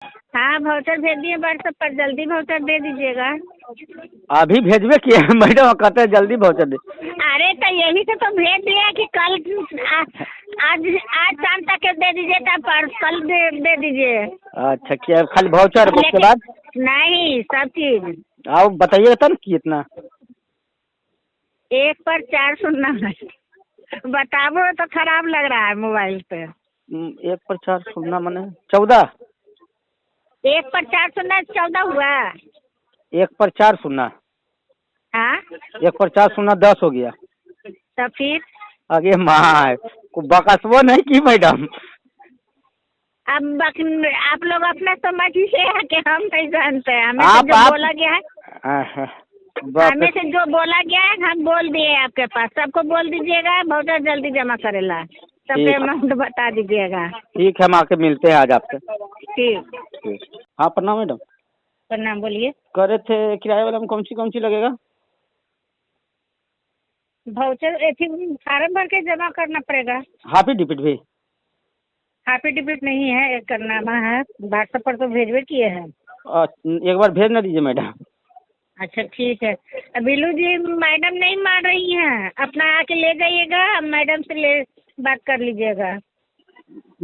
हाँ वाउचर भेज दिए व्हाट्सएप पर, जल्दी वाउचर दे दीजिएगा। अभी भेजबे किए हैं मैडम, कहते हैं जल्दी पहुँचा दे। अरे तो यही तो भेज दिया कि कल आज आज शाम तक दे दीजिए, तब पर कल दे दीजिए। अच्छा, क्या खाली वाउचर उसके बाद? नहीं, सब चीज। आओ बताइएगा तब कितना। 1 पर 4 सुनना है। बताओ तो खराब लग रहा है मोबाइल पे। 1 पर 4 सुनना मने 14। 1 पर 4 सुनना 14 हुआ। 1 पर 4 सुनना। हाँ 1 पर 4 सुनना 10 हो गया। तो फिर आगे माँ को बकसबो नहीं की मैडम। अब आप लोग अपना समझिए कि हम नहीं जानते हैं। हमें आप से जो बोला गया है, हमें से जो बोला गया है हम बोल दिए आपके पास। सबको बोल दीजिएगा बहुत जल्दी जमा करेला, सबके अमाउंट बता दीजिएगा। ठीक है, हम आके मिलते हैं आज आपसे। ठीक। हाँ प्रणाम मैडम। प्रणाम, बोलिए। कह रहे थे किराए वाला में कौन सी लगेगा? वाउचर फार्म भर के जमा करना पड़ेगा। हाफी डिपिट भी? हाफी डिपिट नहीं है, एक करना है। व्हाट्सएप पर तो भेजबे किए हैं। एक बार भेज ना दीजिए मैडम। अच्छा ठीक है। बिल्लू जी मैडम नहीं मान रही हैं, अपना आके ले जाइएगा, मैडम से ले बात कर लीजिएगा।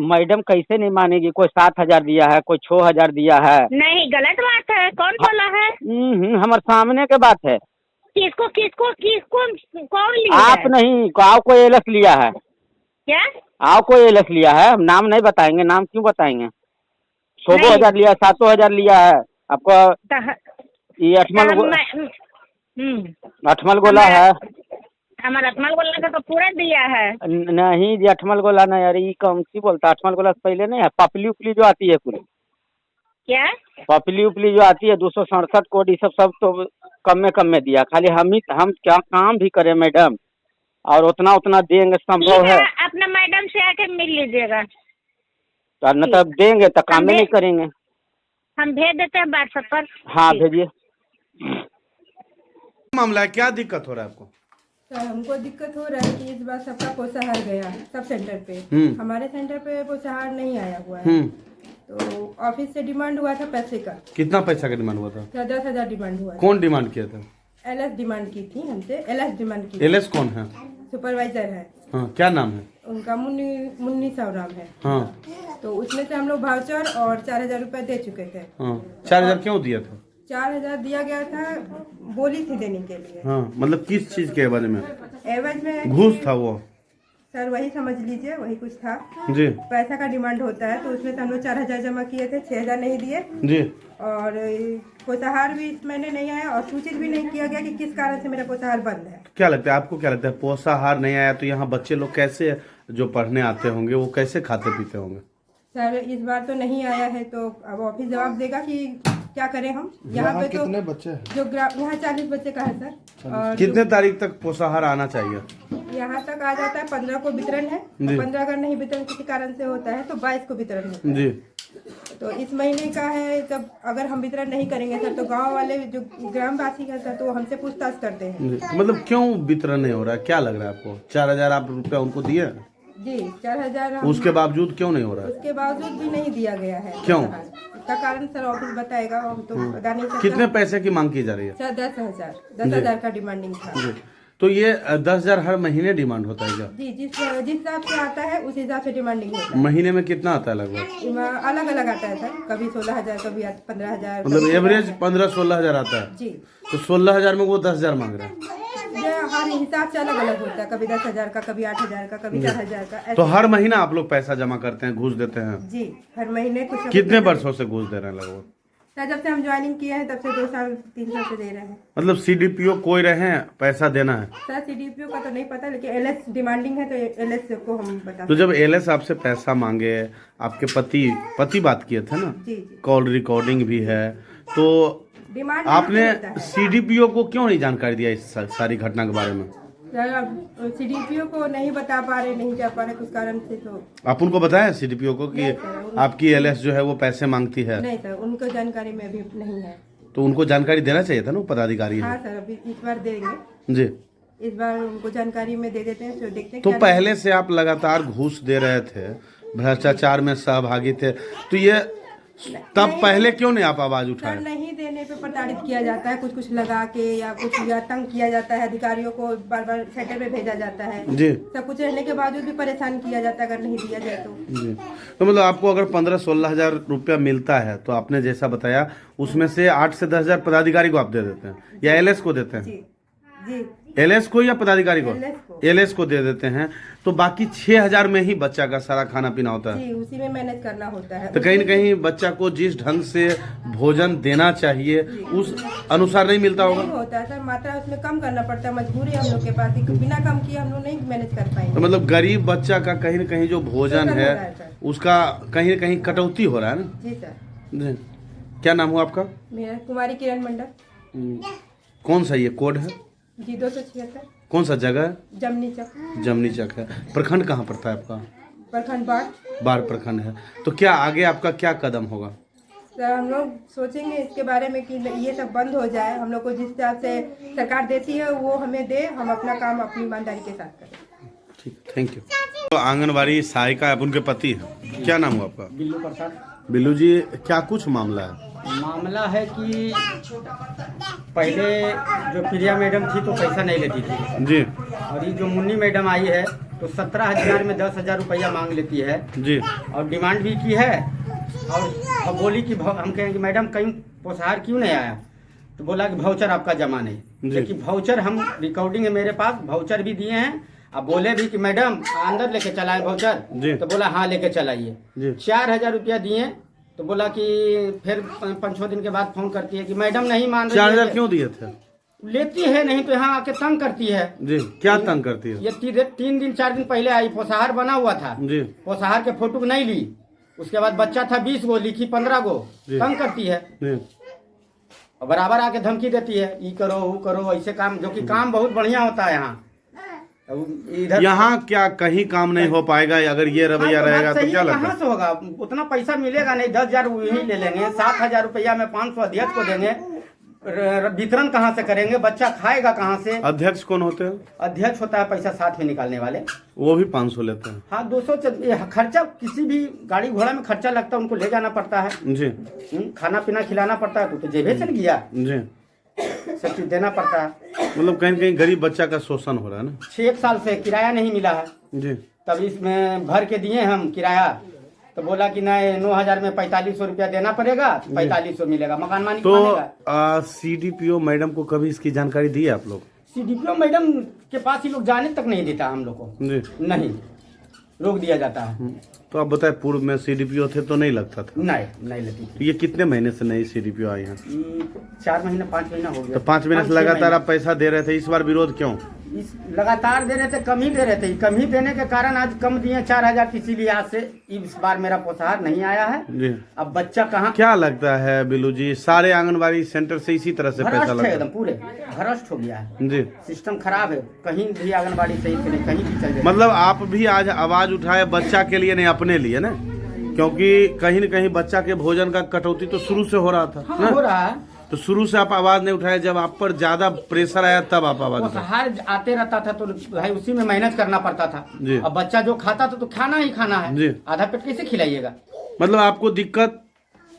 मैडम कैसे नहीं मानेगी? कोई 7,000 दिया है, कोई 6,000 दिया है। नहीं, गलत बात है। कौन बोला है? हमारे सामने के बात है। किसको किसको किसको कौन लिया आप है? नहीं, आओ कोई एलस लिया है। क्या? आओ कोई एलस लिया है, हम नाम नहीं बताएंगे। नाम क्यों बताएंगे? 16,000 लिया, 7,000 लिया है आपको। ये अठमल गोला है। हमारा अठमल गोला का तो पूरा दिया है। नहीं जी, अठमल गोला नहीं। अरे ये कौन सी बोलता है? अठमल गोला से पहले नहीं है, पपली उपली जो आती है पूरी। क्या? पपली उपली जो आती है 267 कोड, ये सब तो कम में दिया। खाली हम क्या काम भी करें मैडम, और उतना देंगे संभव है। अपना मैडम से आके मिल लीजिएगा। न तब देंगे तो काम नहीं करेंगे। हम भेज देते हैं व्हाट्सएप पर। हाँ भेजिए। मामला है, क्या दिक्कत हो रहा है आपको? सर हमको दिक्कत हो रहा है कि इस बार सबका पोषाहार गया सब सेंटर पे। हमारे सेंटर पे पोषाहार नहीं आया हुआ है। तो ऑफिस से डिमांड हुआ था पैसे का। कितना पैसा का डिमांड हुआ था? 10,000 डिमांड हुआ। कौन डिमांड किया था? एलएस डिमांड की थी हमसे। एलएस डिमांड की। एलएस कौन है? सुपरवाइजर है। हाँ, क्या नाम है उनका? मुन्नी सावराम है। हाँ। तो उसमें से हम लोग वाउचर और 4,000 रुपए दे चुके थे। हाँ, 4,000 क्यों दिया था? 4,000 दिया गया था, बोली थी देने के लिए। हाँ, मतलब किस चीज के एवज में? एवज में घूस था वो? सर वही समझ लीजिए, वही कुछ था जी। पैसा का डिमांड होता है, तो उसमें से हम लोग 4,000 जमा किए थे, 6,000 नहीं दिए जी। और पोषाहार भी इस महीने नहीं आया और सूचित भी नहीं किया गया कि किस कारण से मेरा पोषाहार बंद है। क्या लगता है आपको, क्या लगता है पोषाहार नहीं आया तो यहाँ बच्चे लोग कैसे, जो पढ़ने आते होंगे वो कैसे खाते पीते होंगे? सर इस बार तो नहीं आया है, तो अब ऑफिस जवाब देगा कि क्या करें हम। यहाँ पे तो कितने बच्चे हैं? जो यहाँ 40 बच्चे का है सर। और कितने तारीख तक पोषाहार आना चाहिए? यहाँ तक आ जाता है, 15 को वितरण है। 15 अगर नहीं वितरण किसी कारण से होता है तो 22 को वितरण होता है। जी। तो इस महीने का है, तब अगर हम वितरण नहीं करेंगे सर तो गांव वाले जो ग्रामवासी हैं सर तो हमसे पूछताछ करते हैं। मतलब क्यों वितरण नहीं हो रहा है, क्या लग रहा है आपको? 4,000 आप रुपया उनको दिए? जी 4,000। उसके बावजूद क्यों नहीं हो रहा है? उसके बावजूद भी नहीं दिया गया है। क्यों? इसका कारण सर ऑफिस बताएगा, हम तो बता नहीं सकते। कितने पैसे की मांग की जा रही है? सर 10,000 का डिमांडिंग था। जी। तो ये 10,000 हर महीने डिमांड होता है क्या? जी, जिस हिसाब से आता है उस हिसाब से डिमांडिंग होता है। महीने में कितना आता है लगभग? अलग अलग आता है सर, कभी 16,000, कभी 15,000। मतलब एवरेज 15-16,000 आता है? जी। तो 16,000 में वो 10,000 मांग रहा है? हर हिसाब से अलग अलग होता है, कभी 10,000 का, कभी 8,000 का, कभी 4,000 का। तो हर महीना आप लोग पैसा जमा करते हैं, घूस देते हैं? जी हर महीने कुछ। कितने वर्षों से घूस दे रहे हैं लगभग? सर जब से हम ज्वाइनिंग किए हैं तब से 2 साल 3 साल से दे रहे हैं। मतलब सीडीपीओ कोई रहे पैसा देना है? सर सीडीपीओ का तो नहीं पता, लेकिन एलएस डिमांडिंग है तो एलएस को हम बता। तो जब एलएस आपसे पैसा मांगे, आपके पति बात किए थे ना? जी जी। कॉल रिकॉर्डिंग भी है, तो डिमांड आपने सीडीपीओ को क्यों नहीं जानकारी दिया इस सारी घटना के बारे में? सर अब सीडीपीओ को नहीं बता पा रहे, नहीं जा पा रहे कुछ कारण से। तो आप उनको बताया सीडीपीओ को कि आपकी एलएस जो है वो पैसे मांगती है? नहीं सर, उनको जानकारी में अभी नहीं है। तो उनको जानकारी देना चाहिए था ना, वो पदाधिकारी हाँ है। सर, अभी इस बार देंगे। जी। इस बार उनको जानकारी में दे देते हैं, तो देखते हैं। तो पहले से आप लगातार घूस दे रहे थे, भ्रष्टाचार में सहभागी थे, तो ये तब पहले क्यों नहीं आप आवाज सर उठाए? नहीं देने पे प्रताड़ित किया जाता है, कुछ कुछ लगा के या कुछ या तंग किया जाता है, अधिकारियों को बार बार सेंटर पे भेजा जाता है जी सब कुछ रहने के बावजूद भी परेशान किया जाता है अगर नहीं दिया जाए तो। जी। तो मतलब आपको अगर 15-16 हजार रुपया मिलता है तो आपने जैसा बताया उसमें से 8 से 10 हजार पदाधिकारी को आप दे देते हैं या एलएस को देते हैं? जी जी एलएस को या पदाधिकारी को? LS को। एलएस को दे देते हैं। तो बाकी 6,000 में ही बच्चा का सारा खाना पीना होता है। जी उसी में मैनेज करना होता है। तो कहीं न कहीं बच्चा को जिस ढंग से भोजन देना चाहिए उस अनुसार नहीं मिलता नहीं होगा। होता है सर, मात्रा उसमें कम करना पड़ता है, मजबूरी है हम लोग के पास, बिना कम किए हम लोग नहीं मैनेज कर पाएंगे। तो मतलब गरीब बच्चा का कहीं न कहीं जो भोजन शोषण हो रहा है है सर। उसका कहीं न कहीं कटौती हो रहा है ना। जी सर। जी। क्या नाम हुआ आपका? मेरा कुमारी किरण मंडल। कौन सा ये कोड है? जी 276 कौन सा जगह है? जमनी चक। जमनी चक है। प्रखंड कहाँ पड़ता है आपका? प्रखंड बाढ़। बाढ़ प्रखंड है। तो क्या आगे आपका क्या कदम होगा? सर हम लोग सोचेंगे इसके बारे में कि ये सब बंद हो जाए, हम लोग को जिस हिसाब से सरकार देती है वो हमें दे, हम अपना काम अपनी ईमानदारी के साथ करें। ठीक, थैंक यू। तो आंगनबाड़ी सहायिका आप उनके पति हैं, क्या नाम हुआ आपका? बिल्लू प्रसाद। बिल्लू जी, क्या कुछ मामला है? मामला है कि पहले जो प्रिया मैडम थी तो पैसा नहीं लेती थी जी और ये जो मुन्नी मैडम आई है तो 17,000 में 10,000 रुपया मांग लेती है जी और डिमांड भी की है और बोली कि हम कहें कि मैडम कहीं पोषाहार क्यों नहीं आया, तो बोला कि भाउचर आपका जमा नहीं। लेकिन भाउचर हम रिकॉर्डिंग है मेरे पास, भाउचर भी दिए हैं। अब बोले भी कि मैडम अंदर लेके चलाए भाउचर, तो बोला हाँ लेके चलाइए। 4,000 रुपया दिए तो बोला कि फिर 5-6 दिन के बाद फोन करती है कि मैडम नहीं मान रही। 4,000 क्यों दिए थे? लेती है नहीं तो यहाँ आके तंग करती है। जी, क्या तंग करती है? ये 3 दिन 4 दिन पहले आई, पोषाहार बना हुआ था जी पोषाहार के फोटो नहीं ली, उसके बाद बच्चा था 20 गो, लिखी 15 गो। तंग करती है जी और बराबर आके धमकी देती है, ये करो वो करो, ऐसे काम, जो कि काम बहुत बढ़िया होता है यहाँ। इधर यहाँ क्या कहीं काम नहीं हो पाएगा अगर ये रवैया रहेगा तो क्या लगता कहाँ है? से होगा? उतना पैसा मिलेगा नहीं, 10,000 वही ले लेंगे, 7,000 रुपया में 500 अध्यक्ष को देंगे, वितरण कहाँ से करेंगे, बच्चा खाएगा कहाँ से? अध्यक्ष कौन होते हैं? अध्यक्ष होता है पैसा साथ में निकालने वाले, वो भी 500 लेते हैं। हाँ 200 खर्चा, किसी भी गाड़ी घोड़ा में खर्चा लगता है, उनको ले जाना पड़ता है जी खाना पीना खिलाना पड़ता है, तो जेबे से गया जी, सब चीज देना पड़ता है। मतलब कहीं न कहीं गरीब बच्चा का शोषण हो रहा है ना। 6 साल से किराया नहीं मिला है, जी तब इसमें भर के दिए हम किराया, तो बोला कि नहीं 9,000 में 4,500 रुपया देना पड़ेगा, 4,500 मिलेगा, मकान मालिक तो मानेगा। CDPO मैडम को कभी इसकी जानकारी दी है आप लोग? CDPO मैडम के पास ही लोग जाने तक नहीं देता हम लोग को, जी नहीं रोक दिया जाता है। तो आप बताए पूर्व में CDPO थे तो नहीं लगता था? नहीं लेती थी। तो ये कितने महीने से नई CDPO आई है? 4 महीना 5 महीना हो गया। तो 5 महीने से 5-6 लगातार आप पैसा दे रहे थे, इस बार विरोध क्यों? लगातार दे रहे थे, कम ही दे रहे थे, कम ही देने के कारण आज कम दिए 4,000, इसीलिए आज से इस बार मेरा पोषाहार नहीं आया है। जी अब बच्चा कहाँ, क्या लगता है बिल्लू जी, सारे आंगनबाड़ी सेंटर से इसी तरह से पैसा भ्रष्ट है लगता एकदम, पूरे भ्रष्ट हो गया है, है? जी सिस्टम खराब है, कहीं भी आंगनबाड़ी सही से नहीं, कहीं भी चल जाए। मतलब आप भी आज आवाज उठाए बच्चा के लिए, नहीं अपने लिए ना, क्योंकि कहीं न कहीं बच्चा के भोजन का कटौती तो शुरू से हो रहा था हाँ, ना? हो रहा है। तो शुरू से आप आवाज नहीं उठाए, जब आप पर ज्यादा प्रेशर आया तब आप आवाज उठाए। पोषाहार आते रहता था तो भाई उसी में मेहनत करना पड़ता था। जी। अब बच्चा जो खाता था तो खाना ही खाना जी। है, आधा पेट कैसे खिलाइएगा? मतलब आपको दिक्कत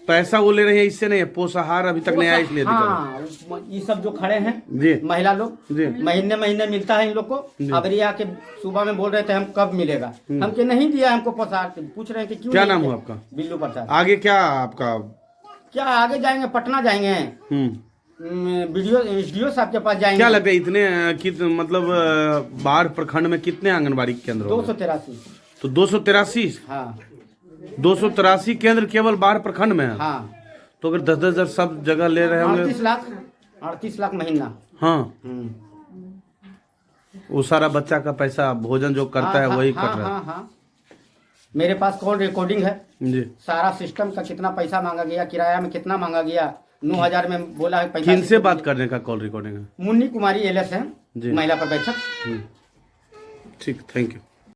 पैसा वो ले रहे हैं इससे नहीं है, पोषाहार अभी तक नहीं आया इसलिए दिक्कत है। हाँ, ये सब जो खड़े हैं जी महिला लोग, जी महीने महीने मिलता है इन लोग को। अब ये आके सुबह में बोल रहे थे हम कब मिलेगा, हमके नहीं दिया हमको पोषाहार, पूछ रहे हैं कि क्यों क्या नहीं नाम दिया? हुआ आपका? बिल्लू प्रसाद। आगे क्या आपका? क्या आगे जाएंगे, पटना जाएंगे, SDO साहब के पास जाएंगे। क्या लगता है इतने मतलब बाढ़ प्रखंड में कितने आंगनबाड़ी केंद्र होंगे? 283। तो 283? हाँ 283 केंद्र केवल बाढ़ प्रखंड में है? हाँ। तो अगर 10-10 हजार सब जगह ले रहे होंगे? 38 लाख महीना। हाँ, वो सारा बच्चा का पैसा भोजन जो करता है वही कट रहा है। हाँ। मेरे पास कॉल रिकॉर्डिंग है जी। सारा सिस्टम का, कितना पैसा मांगा गया, किराया में कितना मांगा गया, 9,000 में बोला है। किनसे बात करने का कॉल रिकॉर्डिंग है? मुन्नी कुमारी LS है, जी। महिला पर्यवेक्षक। ठीक, थैंक यू।